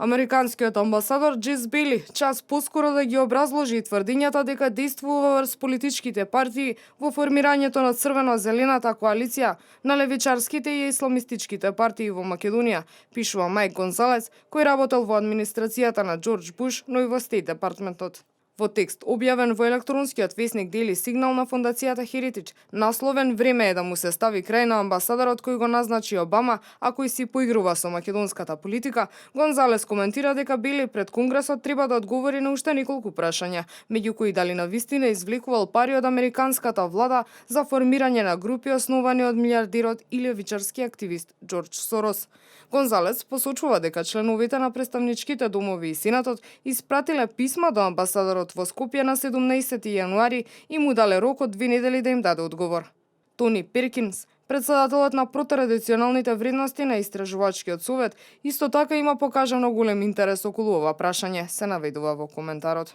Американскиот амбасадор Джис Бейли час поскоро да ги образложи тврдињата дека действува врз политичките партии во формирањето на црвено-зелената коалиција на левичарските и исламистичките партии во Македонија, пишува Мајк Гонзалес, кој работел во администрацијата на Џорџ Буш, но и во Стејт департментот. Во текст објавен во електронскиот весник Дели Сигнал на фондацијата Херитидж, насловен "Време е да му се стави крај на амбасадорот кој го назначи Обама, а кој си поигрува со македонската политика", Гонзалес коментира дека Бели пред Конгресот треба да одговори на уште неколку прашања, меѓу кои дали навистина извлекувал пари од американската влада за формирање на групи основани од милиардерот и левичарски активист Џорџ Сорос. Гонзалес посочува дека членовите на представничките домови и Сенатот испратиле писма до амбасадорот во Скопје на 17 јануари и му дале рок од 2 недели да им даде одговор. Тони Перкинс, председателот на протрадиционалните вредности на Истражувачкиот совет, исто така има покажано голем интерес околу ова прашање, се наведува во коментарот.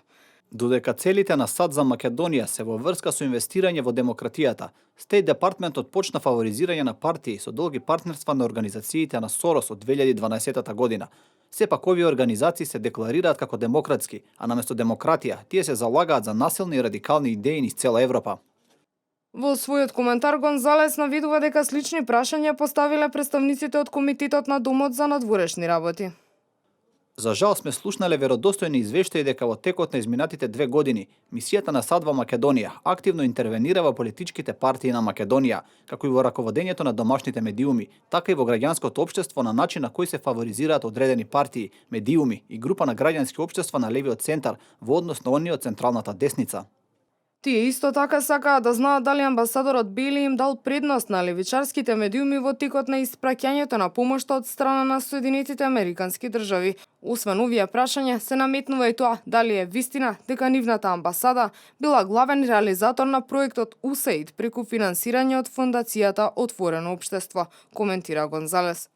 Додека целите на САД за Македонија се во врска со инвестирање во демократијата, Стејт департментот почна фаворизирање на партии со долги партнерства на организациите на Сорос од 2012 година. Сепак овие организации се декларираат како демократски, а наместо демократија, тие се залагаат за насилни и радикални идеи низ цела Европа. Во својот коментар Гонзалес наведува дека слични прашања поставиле представниците од Комитетот на Домот за надворешни работи. За жал сме слушнале веродостојни извештаи дека во текот на изминатите 2 години мисијата на САД во Македонија активно интервенира во политичките партии на Македонија, како и во раководењето на домашните медиуми, така и во граѓанското општество на начин на кој се фаворизираат одредени партии, медиуми и група на граѓански општества на левиот центар во однос на оние од централната десница. Тие исто така сакаат да знаат дали амбасадорот Бели им дал предност на левичарските медиуми во текот на испраќањето на помошта од страна на Соединетите Американски држави. Освен овие прашања, се наметнува и тоа дали е вистина дека нивната амбасада била главен реализатор на проектот USAID преку финансирање од фондацијата Отворено општество, коментира Гонзалес.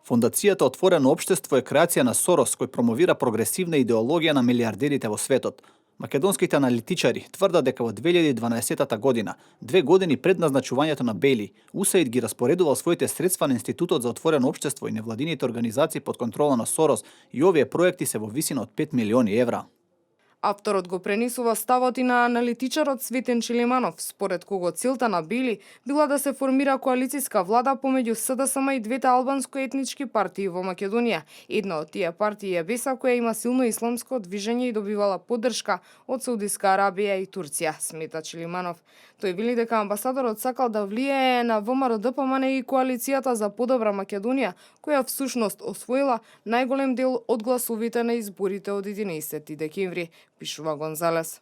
Фондацијата Отворено општество е креација на Сорос кој промовира прогресивна идеологија на милиардерите во светот. Македонските аналитичари тврдат дека во 2012 година, 2 години пред назначувањето на Бели, USAID ги распоредувал своите средства на Институтот за отворено општество и невладините организации под контрола на Сорос и овие проекти се во висина од 5 милиони евра. Авторот го пренесува ставот и на аналитичарот Цветен Чилиманов, според кого целта на Бели била да се формира коалициска влада помеѓу СДСМ и двете албанско-етнички партии во Македонија. Една од тие партии е БЕСА, која има силно исламско движење и добивала поддршка од Саудиска Арабија и Турција, смета Чилиманов. Тој вели дека амбасадорот сакал да влијае на ВМРО-ДПМН и коалицијата за подобра Македонија, која всушност освоила најголем дел од гласовите на изборите од 11 декември, пишува Гонзалес.